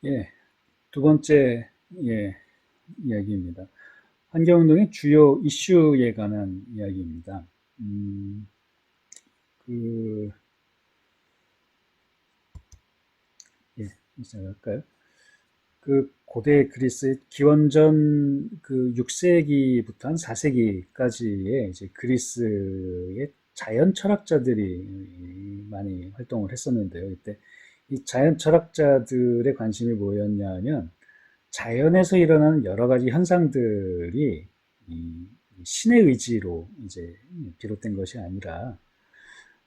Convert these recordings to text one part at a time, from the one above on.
예, 두 번째 이야기입니다. 환경운동의 주요 이슈에 관한 이야기입니다. 음, 그, 시작할까요? 그 고대 그리스 기원전 그 6세기부터 한 4세기까지의 이제 그리스의 자연 철학자들이 많이 활동을 했었는데요. 이때 이 자연 철학자들의 관심이 뭐였냐면 자연에서 일어나는 여러 가지 현상들이 이 신의 의지로 이제 비롯된 것이 아니라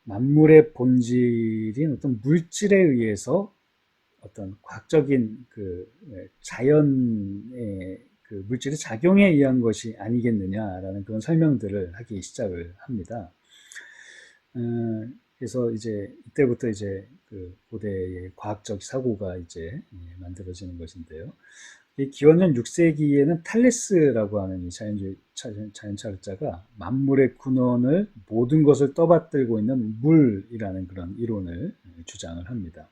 만물의 본질인 어떤 물질에 의해서 어떤 과학적인 그 자연의 그 물질의 작용에 의한 것이 아니겠느냐라는 그런 설명들을 하기 시작을 합니다. 어, 그래서 이제 이때부터 이제 그 고대의 과학적 사고가 이제 만들어지는 것인데요. 이 기원전 6세기에는 탈레스라고 하는 이 자연철학자가 만물의 근원을 모든 것을 떠받들고 있는 물이라는 그런 이론을 주장을 합니다.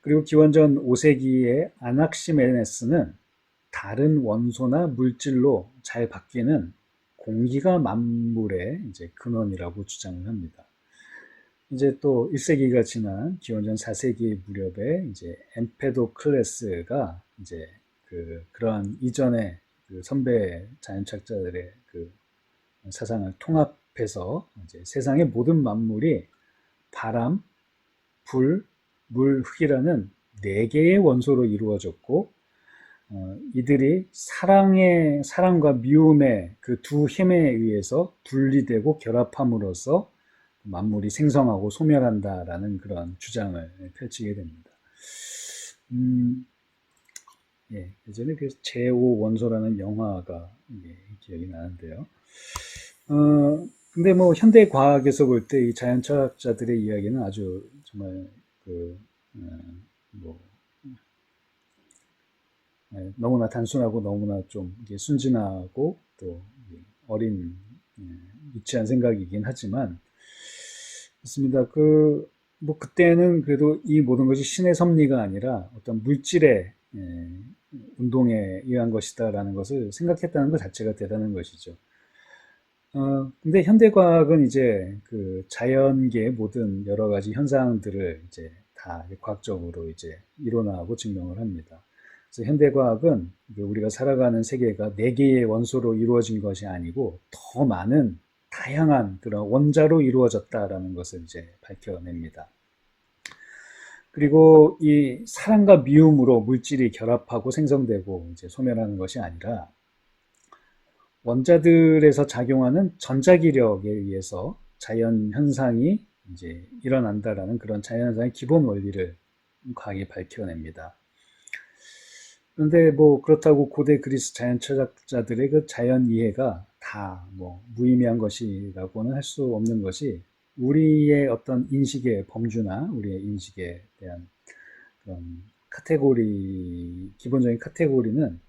그리고 기원전 5세기의 아낙시메네스는 다른 원소나 물질로 잘 바뀌는 공기가 만물의 이제 근원이라고 주장을 합니다. 이제 또 1세기가 지난 기원전 4세기 무렵에 이제 엠페도클레스가 이제 그러한 이전의 그 선배 자연학자들의 그 사상을 통합해서 이제 세상의 모든 만물이 바람, 불, 물, 흙이라는 네 개의 원소로 이루어졌고 이들이 사랑과 미움의 그 두 힘에 의해서 분리되고 결합함으로써 만물이 생성하고 소멸한다라는 그런 주장을 펼치게 됩니다. 예, 예전에 그 제5 원소라는 영화가 기억이 나는데요. 근데 뭐 현대 과학에서 볼 때 이 자연 철학자들의 이야기는 아주 정말 그, 어, 뭐, 너무나 단순하고 너무나 좀 순진하고 또 어린 유치한 생각이긴 하지만 있습니다. 뭐 그때는 그래도 이 모든 것이 신의 섭리가 아니라 어떤 물질의 운동에 의한 것이다라는 것을 생각했다는 것 자체가 대단한 것이죠. 근데 현대과학은 이제 그 자연계의 모든 여러 가지 현상들을 이제 다 과학적으로 이제 이론화하고 증명을 합니다. 그래서 현대과학은 우리가 살아가는 세계가 네 개의 원소로 이루어진 것이 아니고 더 많은 다양한 그런 원자로 이루어졌다라는 것을 이제 밝혀냅니다. 그리고 이 사랑과 미움으로 물질이 결합하고 생성되고 이제 소멸하는 것이 아니라 원자들에서 작용하는 전자기력에 의해서 자연 현상이 이제 일어난다라는 그런 자연 현상의 기본 원리를 과학이 밝혀냅니다. 그런데 뭐 그렇다고 고대 그리스 자연 철학자들의 그 자연 이해가 다 뭐 무의미한 것이라고는 할 수 없는 것이 우리의 어떤 인식의 범주나 우리의 인식에 대한 그런 기본적인 카테고리는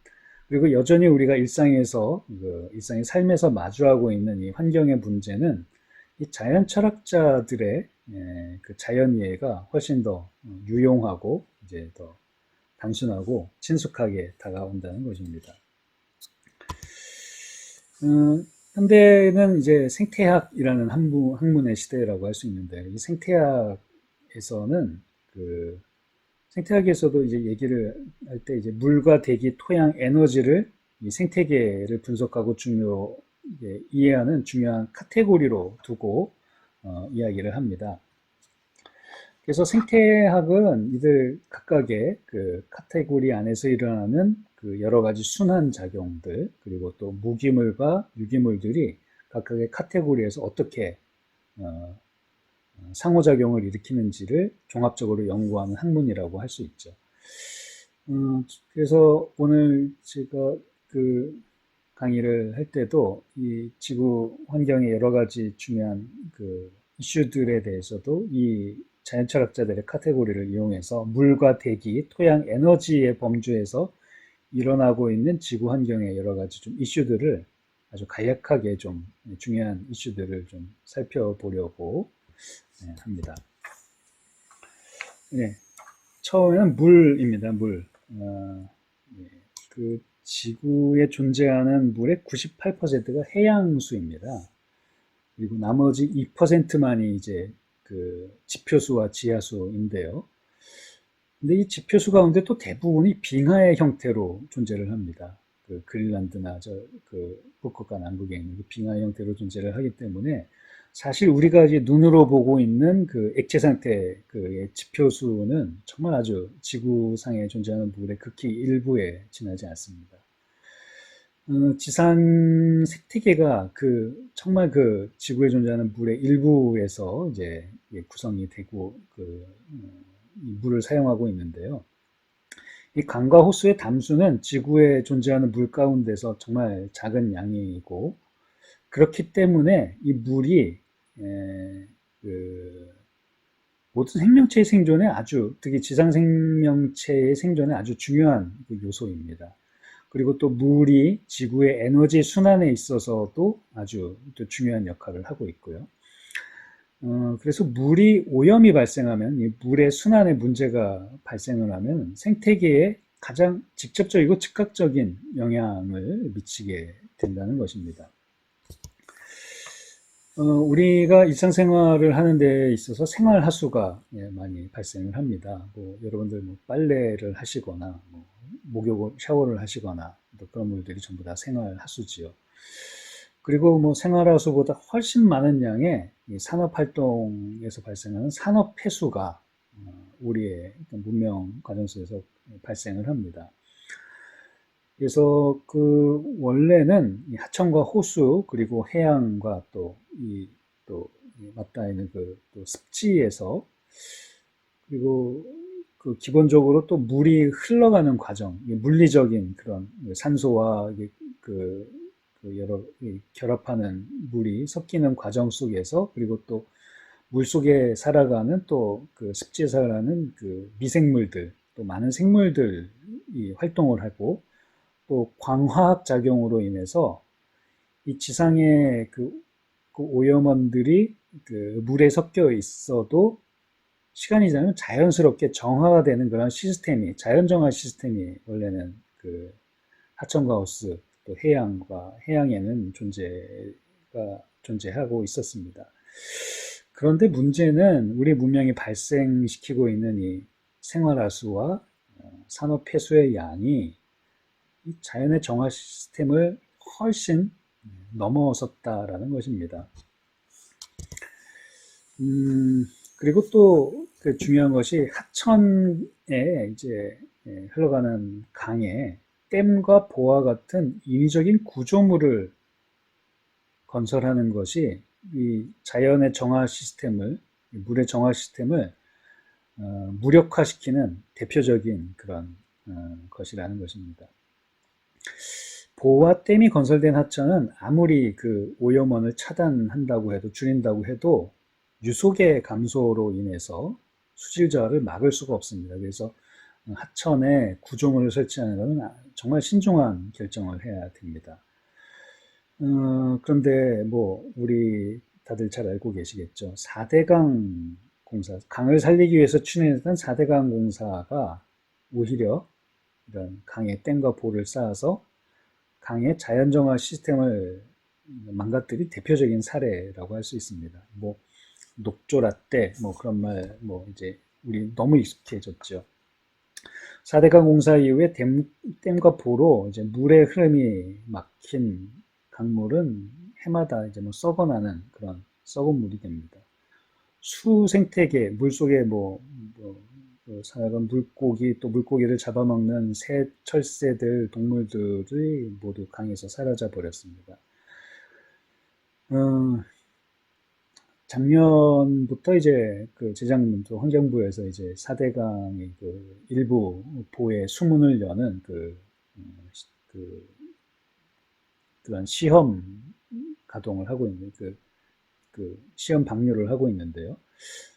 그리고 여전히 우리가 일상에서 일상의 삶에서 마주하고 있는 이 환경의 문제는 이 자연 철학자들의 그 자연 이해가 훨씬 더 유용하고 이제 더 단순하고 친숙하게 다가온다는 것입니다. 현대는 이제 생태학이라는 학문의 시대라고 할 수 있는데 이 생태학에서는 그 생태학에서도 이제 얘기를 할 때 이제 물과 대기, 토양, 에너지를 이 생태계를 분석하고 이해하는 중요한 카테고리로 두고 이야기를 합니다. 그래서 생태학은 이들 각각의 그 카테고리 안에서 일어나는 그 여러 가지 순환 작용들 그리고 또 무기물과 유기물들이 각각의 카테고리에서 어떻게 어, 상호작용을 일으키는지를 종합적으로 연구하는 학문이라고 할 수 있죠. 그래서 오늘 제가 그 강의를 할 때도 이 지구 환경의 여러 가지 중요한 그 이슈들에 대해서도 이 자연철학자들의 카테고리를 이용해서 물과 대기, 토양, 에너지의 범주에서 일어나고 있는 지구 환경의 여러 가지 좀 이슈들을 아주 간략하게 좀 중요한 이슈들을 좀 살펴보려고 합니다. 네. 처음에는 물입니다. 물. 예, 그 지구에 존재하는 물의 98%가 해양수입니다. 그리고 나머지 2%만이 이제 그 지표수와 지하수인데요. 근데 이 지표수 가운데 또 대부분이 빙하의 형태로 존재를 합니다. 그 그린란드나 그 북극과 남극에 있는 그 빙하의 형태로 존재를 하기 때문에 사실 우리가 이제 눈으로 보고 있는 그 액체 상태 그 지표수는 정말 아주 지구상에 존재하는 물의 극히 일부에 지나지 않습니다. 지상 생태계가 그 정말 그 지구에 존재하는 물의 일부에서 이제 구성이 되고 이 물을 사용하고 있는데요. 이 강과 호수의 담수는 지구에 존재하는 물 가운데서 정말 작은 양이고 그렇기 때문에 이 물이 그 모든 생명체의 생존에 아주 특히 지상 생명체의 생존에 아주 중요한 그 요소입니다. 그리고 또 물이 지구의 에너지 순환에 있어서도 아주 또 중요한 역할을 하고 있고요. 그래서 물이 오염이 발생하면 이 물의 순환에 문제가 발생을 하면 생태계에 가장 직접적이고 즉각적인 영향을 미치게 된다는 것입니다. 우리가 일상생활을 하는 데 있어서 생활하수가 많이 발생을 합니다. 뭐 여러분들 뭐 빨래를 하시거나 뭐 목욕을 샤워를 하시거나 또 그런 물들이 전부 다 생활하수지요. 그리고 뭐 생활하수보다 훨씬 많은 양의 산업활동에서 발생하는 산업폐수가 우리의 문명 과정 속에서 발생을 합니다. 그래서 그 원래는 하천과 호수 그리고 해양과 또 맞닿아 있는 또 습지에서 그리고 그 기본적으로 또 물이 흘러가는 과정, 물리적인 그런 산소와 여러 결합하는 물이 섞이는 과정 속에서 그리고 또 물속에 살아가는 또 그 습지에 살아가는 그 미생물들 또 많은 생물들이 활동을 하고 또 광화학 작용으로 인해서 이 지상의 그 오염원들이 그 물에 섞여 있어도 시간이 지나면 자연스럽게 정화가 되는 그런 시스템이 자연 정화 시스템이 원래는 그 하천과 호수 또 해양에는 존재하고 있었습니다. 그런데 문제는 우리 문명이 발생시키고 있는 이 생활하수와 산업 폐수의 양이 이 자연의 정화 시스템을 훨씬 넘어섰다라는 것입니다. 그리고 또 그 중요한 것이 하천에 이제 흘러가는 강에 댐과 보와 같은 인위적인 구조물을 건설하는 것이 이 자연의 정화 시스템을 물의 정화 시스템을 무력화시키는 대표적인 그런 것이라는 것입니다. 보와 댐이 건설된 하천은 아무리 그 오염원을 차단한다고 해도 줄인다고 해도 유속의 감소로 인해서 수질 저하를 막을 수가 없습니다. 그래서 하천에 구조물을 설치하는 것은 정말 신중한 결정을 해야 됩니다. 그런데 뭐 우리 다들 잘 알고 계시겠죠. 4대강 공사, 강을 살리기 위해서 추진했던 4대강 공사가 오히려 이런 강에 댐과 보를 쌓아서 강의 자연정화 시스템을 망가뜨린 대표적인 사례라고 할 수 있습니다. 뭐 녹조라떼 뭐 그런 말 뭐 이제 우리 너무 익숙해졌죠. 4대강 공사 이후에 댐과 보로 이제 물의 흐름이 막힌 강물은 해마다 이제 뭐 썩어나는 그런 썩은 물이 됩니다. 수 생태계, 물속에 살아간 물고기, 또 물고기를 잡아먹는 새, 철새들, 동물들이 모두 강에서 사라져 버렸습니다. 작년부터 이제 그 재작년부터 환경부에서 이제 4대강의 그 일부 보의 수문을 여는 그런 시험 가동을 하고 있는 그 시험 방류를 하고 있는데요.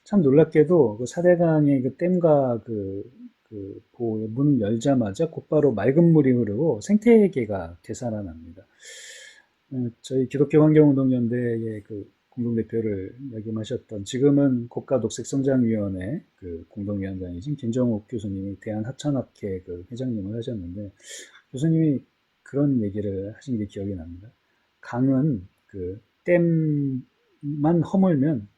참 놀랍게도 그 4대강의 그 댐과 그 보의 문을 열자마자 곧바로 맑은 물이 흐르고 생태계가 되살아납니다. 저희 기독교 환경운동연대의 그 공동대표를 역임하셨던 지금은 국가녹색성장위원회 그 공동위원장이신 김정욱 교수님이 대한하천학회 그 회장님을 하셨는데 교수님이 그런 얘기를 하신 게 기억이 납니다. 강은 그 댐만 허물면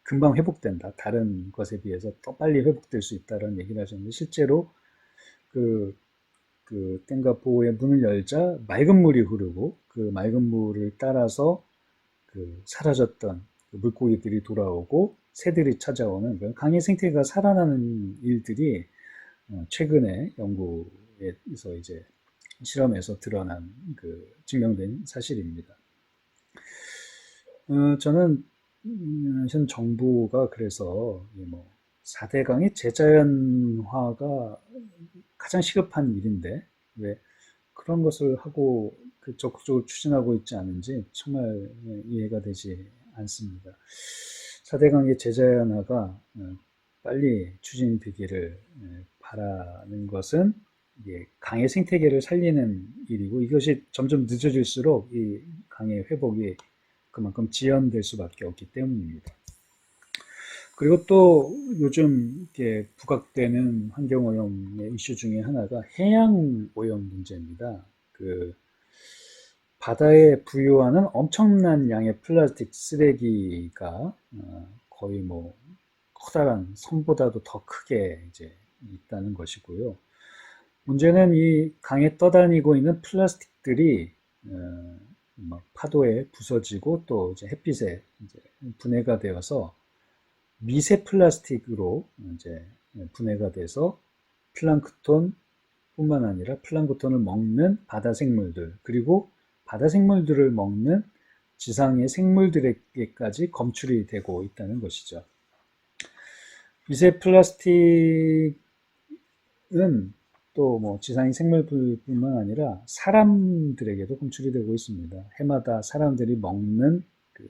금방 회복된다. 다른 것에 비해서 더 빨리 회복될 수 있다는 얘기를 하셨는데 실제로 그, 그 댐과 보호의 문을 열자 맑은 물이 흐르고 그 맑은 물을 따라서 그 사라졌던 그 물고기들이 돌아오고 새들이 찾아오는 그런 강의 생태계가 살아나는 일들이 최근에 연구에서 이제 실험에서 드러난 그 증명된 사실입니다. 저는 현 정부가 그래서 뭐 4대강의 재자연화가 가장 시급한 일인데 왜 그런 것을 하고 그 적극적으로 추진하고 있지 않은지 정말 이해가 되지 않습니다. 4대강의 재자연화가 빨리 추진되기를 바라는 것은 강의 생태계를 살리는 일이고 이것이 점점 늦어질수록 이 강의 회복이 그만큼 지연될 수밖에 없기 때문입니다. 그리고 또 요즘 이렇게 부각되는 환경오염의 이슈 중에 하나가 해양오염 문제입니다. 그 바다에 부유하는 엄청난 양의 플라스틱 쓰레기가 거의 뭐 커다란 섬보다도 더 크게 이제 있다는 것이고요. 문제는 이 강에 떠다니고 있는 플라스틱들이 막 파도에 부서지고 또 이제 햇빛에 이제 분해가 되어서 미세 플라스틱으로 이제 분해가 돼서 플랑크톤 뿐만 아니라 플랑크톤을 먹는 바다 생물들 그리고 바다 생물들을 먹는 지상의 생물들에게까지 검출이 되고 있다는 것이죠. 미세 플라스틱은 또 뭐 지상의 생물뿐만 아니라 사람들에게도 검출이 되고 있습니다. 해마다 사람들이 먹는 그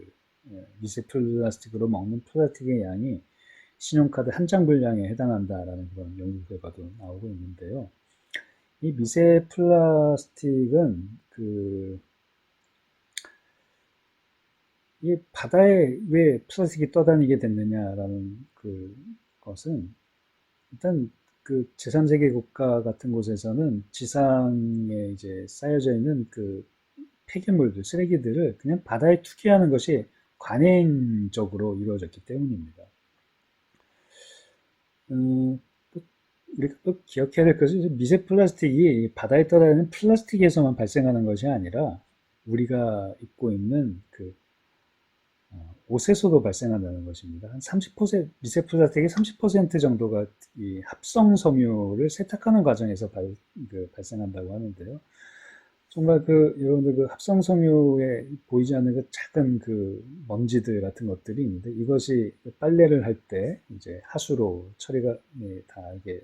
미세 플라스틱으로 먹는 플라스틱의 양이 신용카드 한 장 분량에 해당한다라는 그런 연구 결과도 나오고 있는데요. 이 미세 플라스틱은 이 바다에 왜 플라스틱이 떠다니게 됐느냐라는 것은 일단 그 제3세계 국가 같은 곳에서는 지상에 이제 쌓여져 있는 그 폐기물들, 쓰레기들을 그냥 바다에 투기하는 것이 관행적으로 이루어졌기 때문입니다. 우리가 또 기억해야 될 것은 미세 플라스틱이 바다에 떠다니는 플라스틱에서만 발생하는 것이 아니라 우리가 입고 있는 그 옷에서도 발생한다는 것입니다. 한 30%, 미세 플라스틱의 30% 정도가 이 합성 섬유를 세탁하는 과정에서 발생한다고 하는데요. 정말 여러분들 그 합성 섬유에 보이지 않는 그 작은 그 먼지들 같은 것들이 있는데 이것이 빨래를 할 때 이제 하수로 처리가 다 이게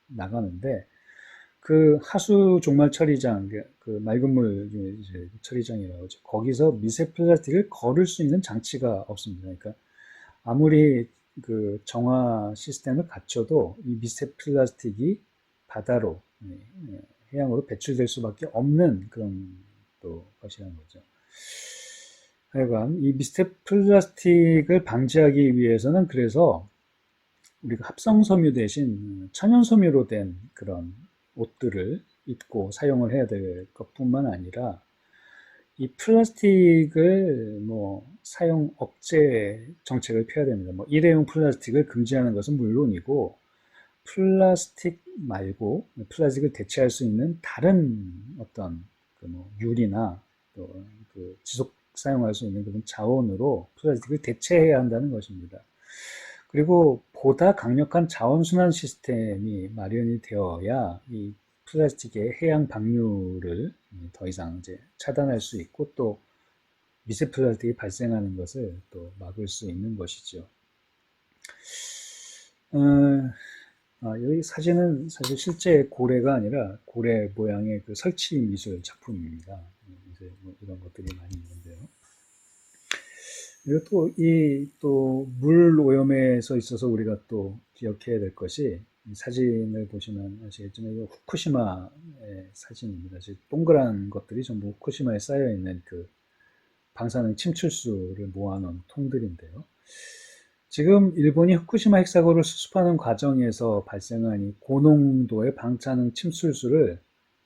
나가는데 그 하수 종말 처리장, 그 맑은 물 이제 처리장이라고 하죠. 거기서 미세 플라스틱을 거를 수 있는 장치가 없습니다. 그러니까 아무리 그 정화 시스템을 갖춰도 이 미세 플라스틱이 바다로 해양으로 배출될 수밖에 없는 그런 또 것이라는 거죠. 하여간 이 미세 플라스틱을 방지하기 위해서는 그래서 우리가 합성섬유 대신 천연섬유로 된 그런 옷들을 입고 사용을 해야 될 것뿐만 아니라 이 플라스틱을 뭐 사용 억제 정책을 펴야 됩니다. 뭐 일회용 플라스틱을 금지하는 것은 물론이고 플라스틱 말고 플라스틱을 대체할 수 있는 다른 어떤 뭐 유리나 또 지속 사용할 수 있는 그런 자원으로 플라스틱을 대체해야 한다는 것입니다. 그리고 보다 강력한 자원순환 시스템이 마련이 되어야 이 플라스틱의 해양 방류를 더 이상 이제 차단할 수 있고 또 미세 플라스틱이 발생하는 것을 또 막을 수 있는 것이죠. 여기 사진은 사실 실제 고래가 아니라 고래 모양의 그 설치 미술 작품입니다. 이제 뭐 이런 것들이 많이 있는데요. 그리고 또 물 오염에서 있어서 우리가 또 기억해야 될 것이 이 사진을 보시면 아시겠지만 이거 후쿠시마의 사진입니다. 동그란 것들이 전부 후쿠시마에 쌓여 있는 그 방사능 침출수를 모아놓은 통들인데요. 지금 일본이 후쿠시마 핵사고를 수습하는 과정에서 발생한 이 고농도의 방사능 침출수를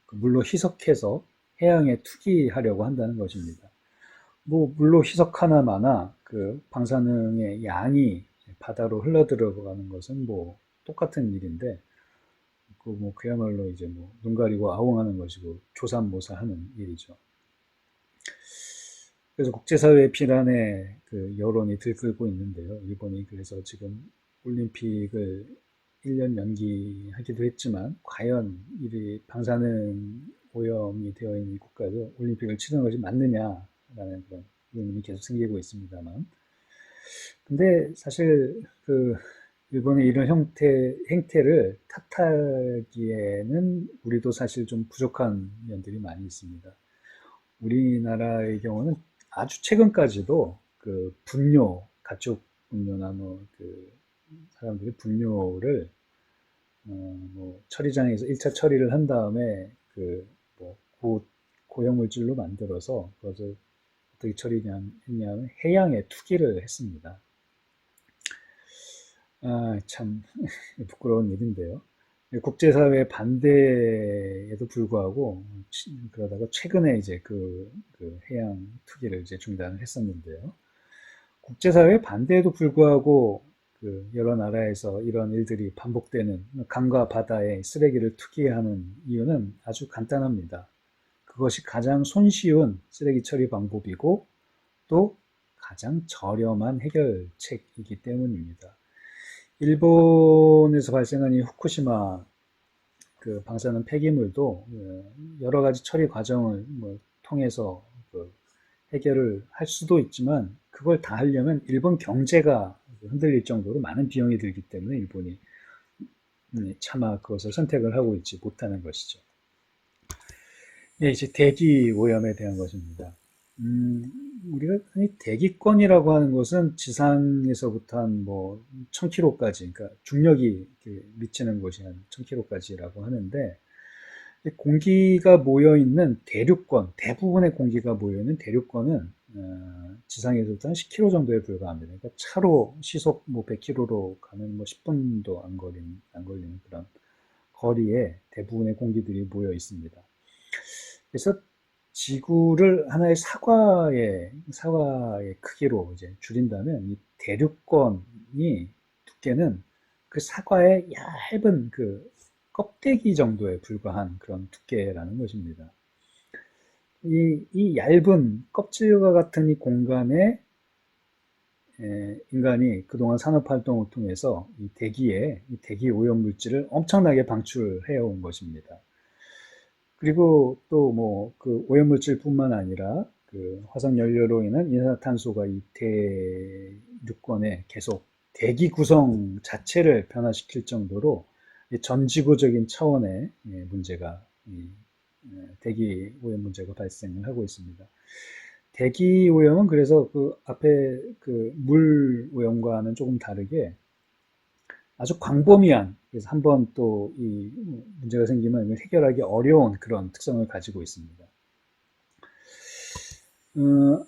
그 물로 희석해서 해양에 투기하려고 한다는 것입니다. 뭐 물로 희석하나마나 그 방사능의 양이 바다로 흘러 들어가는 것은 뭐 똑같은 일인데, 그 뭐 그야말로 이제 뭐 눈 가리고 아웅하는 것이고 조삼모사하는 일이죠. 그래서 국제사회의 비난에 그 여론이 들끓고 있는데요. 일본이 그래서 지금 올림픽을 1년 연기하기도 했지만, 과연 이 방사능 오염이 되어 있는 국가에서 올림픽을 치르는 것이 맞느냐라는 그런 의문이 계속 생기고 있습니다만, 근데 사실 그 일본의 이런 행태를 탓하기에는 우리도 사실 좀 부족한 면들이 많이 있습니다. 우리나라의 경우는 아주 최근까지도 그 분뇨, 가축 분뇨나 뭐 그 사람들이 분뇨를 뭐 처리장에서 1차 처리를 한 다음에 그 뭐 고형물질로 만들어서 그것을 어떻게 처리했냐면 해양에 투기를 했습니다. 아, 참 부끄러운 일인데요. 국제사회 반대에도 불구하고 그러다가 최근에 이제 그 해양 투기를 이제 중단을 했었는데요. 국제사회 반대에도 불구하고 그 여러 나라에서 이런 일들이 반복되는, 강과 바다에 쓰레기를 투기하는 이유는 아주 간단합니다. 그것이 가장 손쉬운 쓰레기 처리 방법이고 또 가장 저렴한 해결책이기 때문입니다. 일본에서 발생한 이 후쿠시마 그 방사능 폐기물도 여러 가지 처리 과정을 뭐 통해서 그 해결을 할 수도 있지만, 그걸 다 하려면 일본 경제가 흔들릴 정도로 많은 비용이 들기 때문에 일본이 차마 그것을 선택을 하고 있지 못하는 것이죠. 예, 이제 대기 오염에 대한 것입니다. 음, 우리가 흔히 대기권이라고 하는 것은 지상에서부터 한 뭐 1000km까지, 그러니까 중력이 미치는 곳이 한 1000km까지라고 하는데, 공기가 모여 있는 대륙권, 대부분의 공기가 모여 있는 대륙권은 지상에서부터 한 10km 정도에 불과합니다. 그러니까 차로 시속 뭐 100km로 가면 뭐 10분도 안 걸리는 그런 거리에 대부분의 공기들이 모여 있습니다. 그래서 지구를 하나의 사과의 크기로 이제 줄인다면, 이 대륙권이 두께는 그 사과의 얇은 그 껍데기 정도에 불과한 그런 두께라는 것입니다. 이 얇은 껍질과 같은 이 공간에 인간이 그동안 산업 활동을 통해서 이 대기 오염 물질을 엄청나게 방출해 온 것입니다. 그리고 또 뭐 그 오염물질뿐만 아니라 그 화석 연료로 인한 이산화탄소가 이 대륙권에 계속 대기 구성 자체를 변화시킬 정도로 전지구적인 차원의 문제가, 대기 오염 문제가 발생을 하고 있습니다. 대기 오염은 그래서 그 앞에 그 물 오염과는 조금 다르게 아주 광범위한, 그래서 한번 또 이 문제가 생기면 해결하기 어려운 그런 특성을 가지고 있습니다.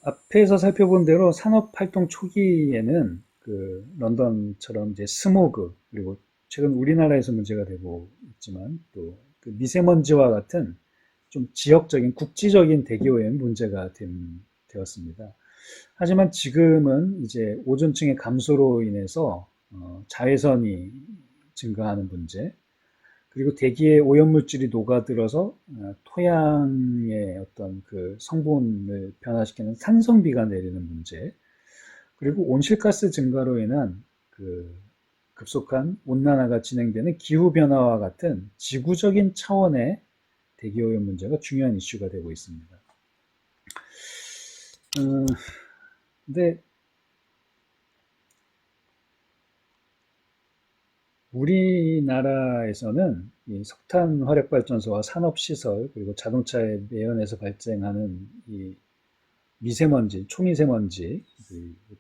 앞에서 살펴본 대로 산업활동 초기에는 그 런던처럼 이제 스모그, 그리고 최근 우리나라에서 문제가 되고 있지만 또 그 미세먼지와 같은 좀 지역적인, 국지적인 대기오염 문제가 되었습니다. 하지만 지금은 이제 오존층의 감소로 인해서 자외선이 증가하는 문제, 그리고 대기에 오염물질이 녹아들어서 토양의 어떤 그 성분을 변화시키는 산성비가 내리는 문제, 그리고 온실가스 증가로 인한 그 급속한 온난화가 진행되는 기후변화와 같은 지구적인 차원의 대기오염 문제가 중요한 이슈가 되고 있습니다. 근데 우리나라에서는 이 석탄 화력발전소와 산업시설, 그리고 자동차의 내연에서 발생하는 이 미세먼지, 초미세먼지,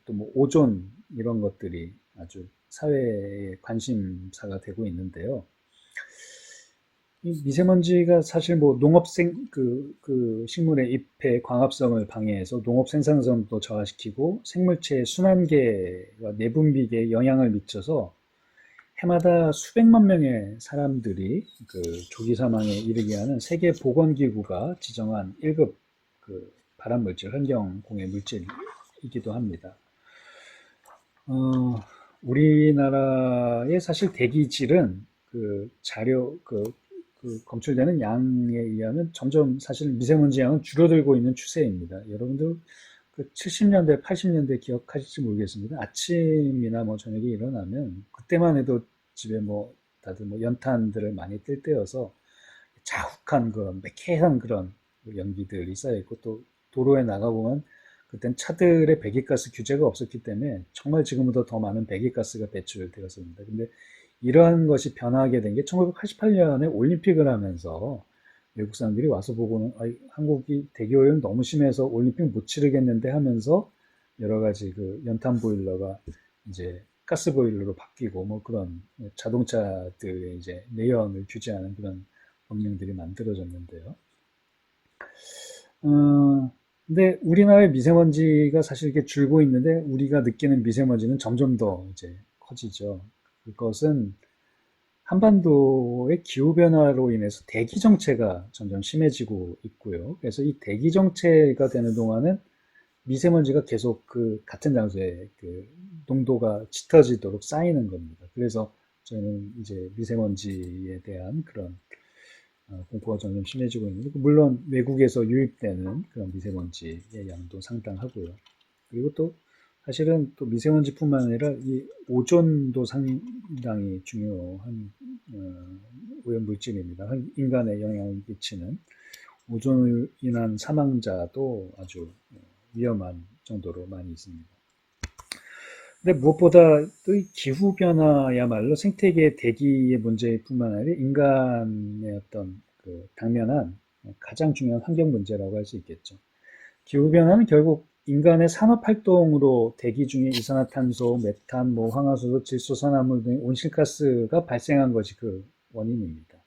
또 뭐 오존, 이런 것들이 아주 사회의 관심사가 되고 있는데요. 이 미세먼지가 사실 뭐 그 식물의 잎의 광합성을 방해해서 농업 생산성도 저하시키고 생물체의 순환계와 내분비계에 영향을 미쳐서 해마다 수백만 명의 사람들이 그 조기 사망에 이르게 하는 세계 보건기구가 지정한 1급 그 발암물질, 환경공해 물질이기도 합니다. 어, 우리나라의 사실 대기질은 그 검출되는 양에 의하면 점점 사실 미세먼지 양은 줄어들고 있는 추세입니다. 여러분들 그 70년대, 80년대 기억하실지 모르겠습니다. 아침이나 뭐 저녁에 일어나면 그때만 해도 집에 뭐 다들 뭐 연탄들을 많이 뜰 때여서 자욱한 그런 매캐한 그런 연기들이 쌓여있고 또 도로에 나가보면 그땐 차들의 배기가스 규제가 없었기 때문에 정말 지금보다 더 많은 배기가스가 배출되었습니다. 근데 이러한 것이 변화하게 된 게 1988년에 올림픽을 하면서 외국 사람들이 와서 보고는 한국이 대기오염 너무 심해서 올림픽 못 치르겠는데 하면서 여러 가지 그 연탄 보일러가 이제 가스 보일러로 바뀌고 뭐 그런 자동차들의 이제 내연을 규제하는 그런 법령들이 만들어졌는데요. 어, 근데 우리나라의 미세먼지가 사실 이렇게 줄고 있는데 우리가 느끼는 미세먼지는 점점 더 이제 커지죠. 그것은 한반도의 기후변화로 인해서 대기 정체가 점점 심해지고 있고요. 그래서 이 대기 정체가 되는 동안은 미세먼지가 계속 그 같은 장소에 그 농도가 짙어지도록 쌓이는 겁니다. 그래서 저는 이제 미세먼지에 대한 그런 공포가 점점 심해지고 있는데, 물론 외국에서 유입되는 그런 미세먼지의 양도 상당하고요. 그리고 또 사실은 또 미세먼지뿐만 아니라 이 오존도 상당히 중요한 오염 물질입니다. 인간에 영향을 끼치는 오존으로 인한 사망자도 아주 위험한 정도로 많이 있습니다. 근데 무엇보다 또 이 기후 변화야말로 생태계 대기의 문제뿐만 아니라 인간의 어떤 그 당면한 가장 중요한 환경 문제라고 할 수 있겠죠. 기후 변화는 결국 인간의 산업 활동으로 대기 중에 이산화탄소, 메탄, 뭐 황화수소, 질소산화물 등의 온실가스가 발생한 것이 그 원인입니다.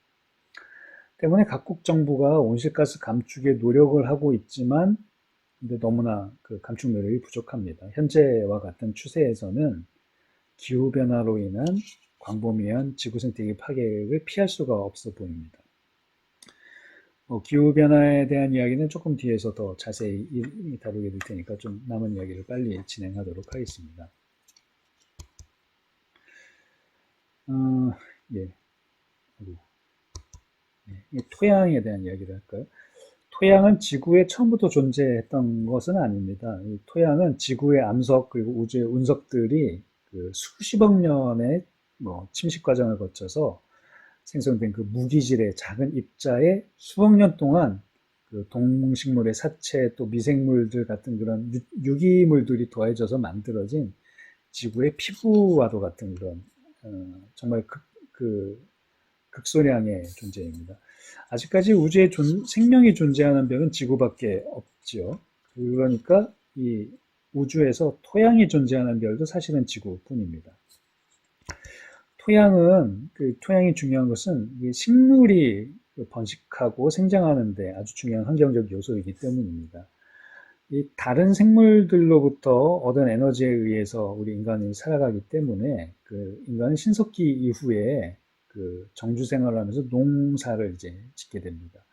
때문에 각국 정부가 온실가스 감축에 노력을 하고 있지만 근데 너무나 그 감축 노력이 부족합니다. 현재와 같은 추세에서는 기후변화로 인한 광범위한 지구 생태계 파괴를 피할 수가 없어 보입니다. 기후변화에 대한 이야기는 조금 뒤에서 더 자세히 다루게 될 테니까 좀 남은 이야기를 빨리 진행하도록 하겠습니다. 예, 토양에 대한 이야기를 할까요? 토양은 지구에 처음부터 존재했던 것은 아닙니다. 이 토양은 지구의 암석 그리고 우주의 운석들이 그 수십억 년의 뭐 침식 과정을 거쳐서 생성된 그 무기질의 작은 입자에 수억 년 동안 그 동식물의 사체 또 미생물들 같은 그런 유기물들이 더해져서 만들어진 지구의 피부와도 같은 그런 정말 극소량의 존재입니다. 아직까지 우주에 생명이 존재하는 별은 지구밖에 없지요. 그러니까 이 우주에서 토양이 존재하는 별도 사실은 지구뿐입니다. 토양이 중요한 것은 식물이 번식하고 생장하는데 아주 중요한 환경적 요소이기 때문입니다. 이 다른 생물들로부터 얻은 에너지에 의해서 우리 인간이 살아가기 때문에 그 인간은 신석기 이후에 그 정주 생활을 하면서 농사를 이제 짓게 됩니다.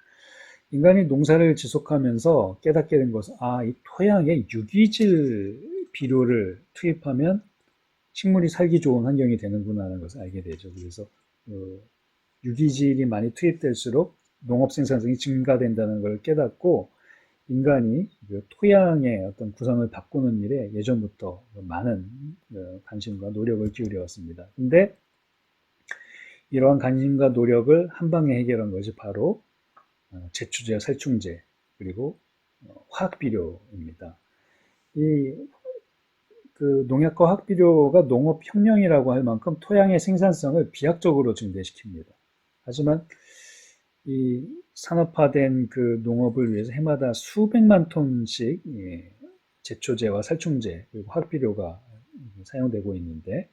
인간이 농사를 지속하면서 깨닫게 된 것은 이 토양에 유기질 비료를 투입하면 식물이 살기 좋은 환경이 되는구나 하는 것을 알게 되죠. 그래서 유기질이 많이 투입될수록 농업 생산성이 증가된다는 걸 깨닫고 인간이 그 토양의 어떤 구성을 바꾸는 일에 예전부터 많은 관심과 노력을 기울여 왔습니다. 근데 이러한 관심과 노력을 한 방에 해결한 것이 바로 제초제, 살충제, 그리고 화학비료입니다. 그 농약과 화학비료가 농업혁명이라고 할 만큼 토양의 생산성을 비약적으로 증대시킵니다. 하지만 이 산업화된 그 농업을 위해서 해마다 수백만 톤씩 제초제와 살충제 그리고 화학비료가 사용되고 있는데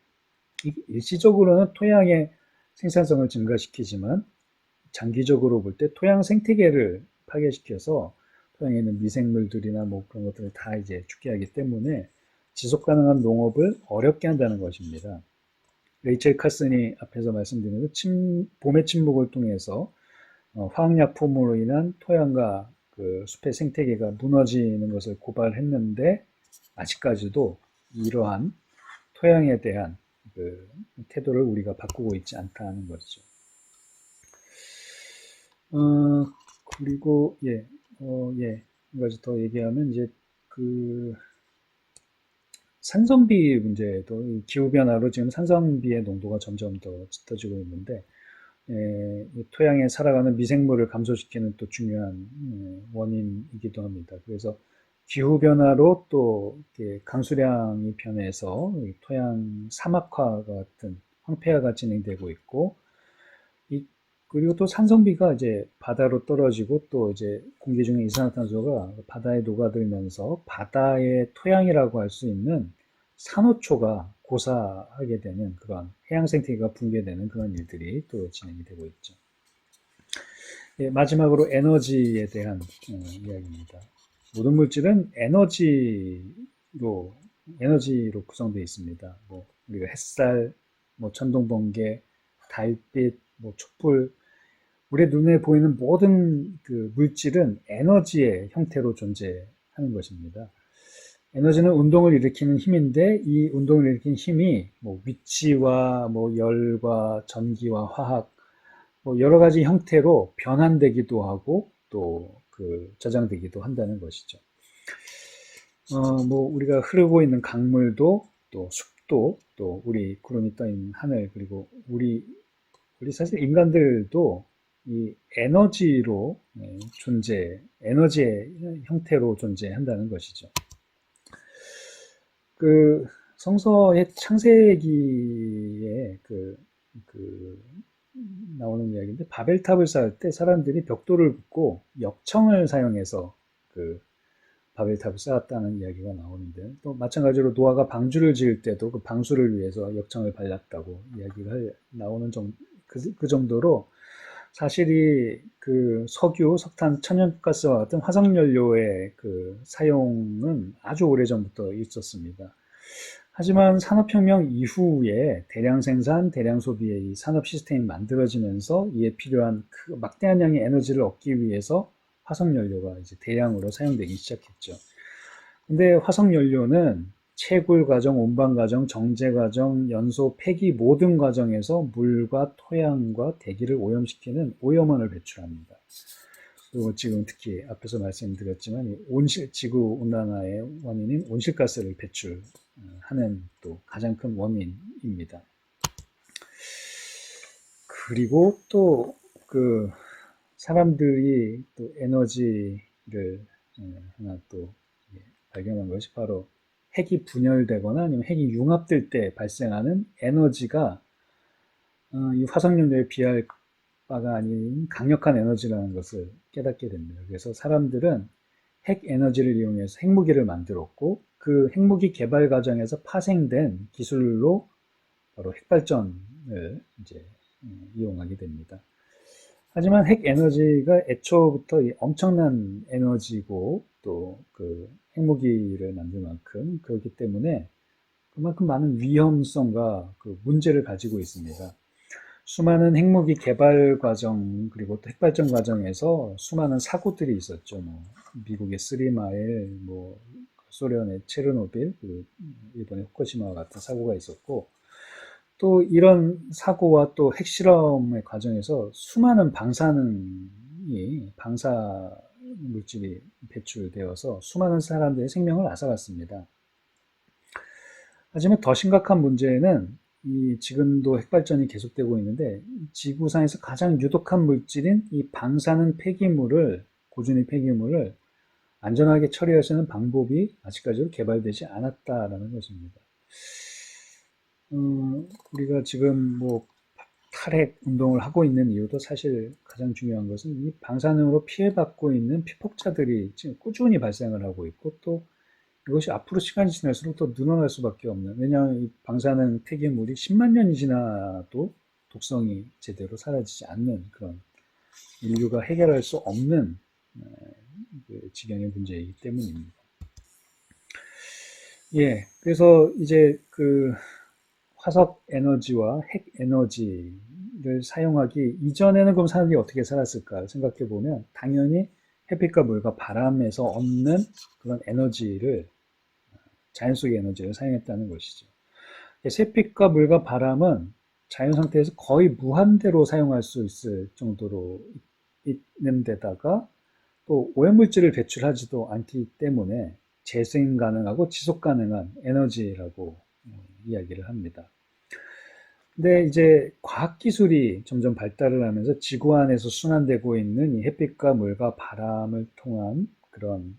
일시적으로는 토양의 생산성을 증가시키지만 장기적으로 볼 때 토양 생태계를 파괴시켜서 토양에 있는 미생물들이나 뭐 그런 것들을 다 이제 죽게 하기 때문에 지속 가능한 농업을 어렵게 한다는 것입니다. 레이첼 카슨이 앞에서 말씀드린 봄의 침묵을 통해서 화학약품으로 인한 토양과 그 숲의 생태계가 무너지는 것을 고발했는데 아직까지도 이러한 토양에 대한 그 태도를 우리가 바꾸고 있지 않다는 것이죠. 그리고 한 가지 더 얘기하면 이제 그 산성비 문제도 기후변화로 지금 산성비의 농도가 점점 더 짙어지고 있는데 토양에 살아가는 미생물을 감소시키는 또 중요한 원인이기도 합니다. 그래서 기후변화로 또 강수량이 변해서 토양 사막화 같은 황폐화가 진행되고 있고, 그리고 또 산성비가 이제 바다로 떨어지고 또 이제 공기 중에 이산화탄소가 바다에 녹아들면서 바다의 토양이라고 할 수 있는 산호초가 고사하게 되는 그런 해양 생태계가 붕괴되는 그런 일들이 또 진행이 되고 있죠. 마지막으로 에너지에 대한 이야기입니다. 모든 물질은 에너지로 구성되어 있습니다. 뭐 우리가 햇살, 뭐 천둥 번개, 달빛, 뭐 촛불, 우리 눈에 보이는 모든 그 물질은 에너지의 형태로 존재하는 것입니다. 에너지는 운동을 일으키는 힘인데 이 운동을 일으키는 힘이 뭐 위치와 뭐 열과 전기와 화학 뭐 여러 가지 형태로 변환되기도 하고 또 그 저장되기도 한다는 것이죠. 뭐 우리가 흐르고 있는 강물도 또 숲도 또 우리 구름이 떠 있는 하늘 그리고 우리 사실 인간들도 이 에너지로 에너지의 형태로 존재한다는 것이죠. 그 성서의 창세기에 나오는 이야기인데 바벨탑을 쌓을 때 사람들이 벽돌을 붓고 역청을 사용해서 그 바벨탑을 쌓았다는 이야기가 나오는데 또 마찬가지로 노아가 방주를 지을 때도 그 방수를 위해서 역청을 발랐다고 이야기가 나오는 그 정도로 사실이 그 석유, 석탄, 천연가스와 같은 화석연료의 그 사용은 아주 오래전부터 있었습니다. 하지만 산업혁명 이후에 대량 생산, 대량 소비의 이 산업 시스템이 만들어지면서 이에 필요한 그 막대한 양의 에너지를 얻기 위해서 화석연료가 이제 대량으로 사용되기 시작했죠. 근데 화석연료는 채굴 과정, 운반 과정, 정제 과정, 연소, 폐기 모든 과정에서 물과 토양과 대기를 오염시키는 오염원을 배출합니다. 그리고 지금 특히 앞에서 말씀드렸지만 지구 온난화의 원인인 온실가스를 배출하는 또 가장 큰 원인입니다. 그리고 또 그 사람들이 또 에너지를 하나 또 발견한 것이 바로 핵이 분열되거나 아니면 핵이 융합될 때 발생하는 에너지가 이 화석연료에 비할 바가 아닌 강력한 에너지라는 것을 깨닫게 됩니다. 그래서 사람들은 핵 에너지를 이용해서 핵무기를 만들었고 그 핵무기 개발 과정에서 파생된 기술로 바로 핵발전을 이제 이용하게 됩니다. 하지만 핵 에너지가 애초부터 엄청난 에너지고 또 그 핵무기를 만들 만큼 그렇기 때문에 그만큼 많은 위험성과 그 문제를 가지고 있습니다. 수많은 핵무기 개발 과정 그리고 또 핵발전 과정에서 수많은 사고들이 있었죠. 뭐 미국의 쓰리마일, 뭐 소련의 체르노빌, 그리고 일본의 후쿠시마 같은 사고가 있었고 또 이런 사고와 또 핵실험의 과정에서 수많은 방사 물질이 배출되어서 수많은 사람들의 생명을 앗아갔습니다. 하지만 더 심각한 문제는 지금도 핵발전이 계속되고 있는데 지구상에서 가장 유독한 물질인 이 방사능 고준위 폐기물을 안전하게 처리할 수 있는 방법이 아직까지도 개발되지 않았다라는 것입니다. 우리가 지금 뭐 탈핵 운동을 하고 있는 이유도 사실 가장 중요한 것은 이 방사능으로 피해받고 있는 피폭자들이 지금 꾸준히 발생을 하고 있고 또 이것이 앞으로 시간이 지날수록 더 늘어날 수밖에 없는, 왜냐하면 이 방사능 폐기물이 10만 년이 지나도 독성이 제대로 사라지지 않는 그런 인류가 해결할 수 없는 그 지경의 문제이기 때문입니다. 예, 그래서 이제 그 화석 에너지와 핵 에너지를 사용하기 이전에는 그럼 사람들이 어떻게 살았을까 생각해 보면 당연히 햇빛과 물과 바람에서 얻는 그런 에너지를 자연 속의 에너지를 사용했다는 것이죠. 햇빛과 물과 바람은 자연 상태에서 거의 무한대로 사용할 수 있을 정도로 있는 데다가 또 오염물질을 배출하지도 않기 때문에 재생 가능하고 지속 가능한 에너지라고 이야기를 합니다. 근데 이제 과학기술이 점점 발달을 하면서 지구 안에서 순환되고 있는 이 햇빛과 물과 바람을 통한 그런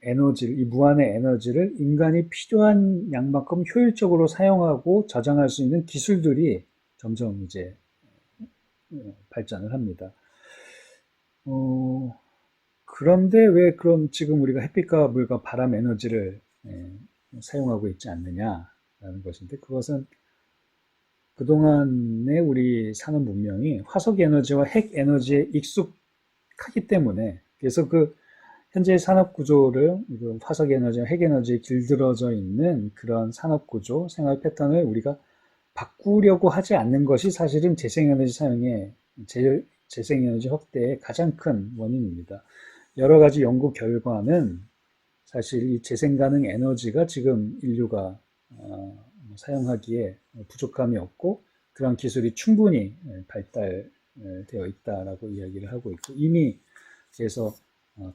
에너지를, 이 무한의 에너지를 인간이 필요한 양만큼 효율적으로 사용하고 저장할 수 있는 기술들이 점점 이제 발전을 합니다. 그런데 왜 그럼 지금 우리가 햇빛과 물과 바람 에너지를 사용하고 있지 않느냐라는 것인데 그것은 그동안의 우리 사는 문명이 화석 에너지와 핵 에너지에 익숙하기 때문에 그래서 그 현재 산업 구조를 화석 에너지와 핵 에너지에 길들어져 있는 그런 산업 구조, 생활 패턴을 우리가 바꾸려고 하지 않는 것이 사실은 재생에너지 사용의 재생에너지 확대의 가장 큰 원인입니다. 여러 가지 연구 결과는 사실 이 재생 가능 에너지가 지금 인류가 사용하기에 부족함이 없고 그런 기술이 충분히 발달되어 있다라고 이야기를 하고 있고 이미 그래서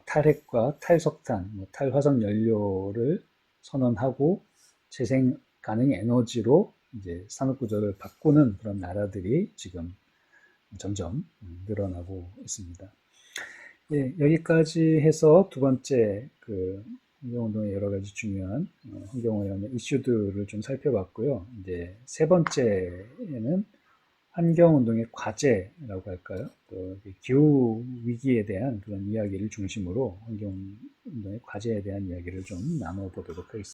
탈핵과 탈석탄, 탈화석 연료를 선언하고 재생 가능 에너지로 이제 산업 구조를 바꾸는 그런 나라들이 지금 점점 늘어나고 있습니다. 예, 여기까지 해서 두 번째 그 환경운동의 여러 가지 중요한 환경오염의 이슈들을 좀 살펴봤고요. 이제 세 번째에는 환경운동의 과제라고 할까요? 또 기후 위기에 대한 그런 이야기를 중심으로 환경운동의 과제에 대한 이야기를 좀 나눠보도록 하겠습니다.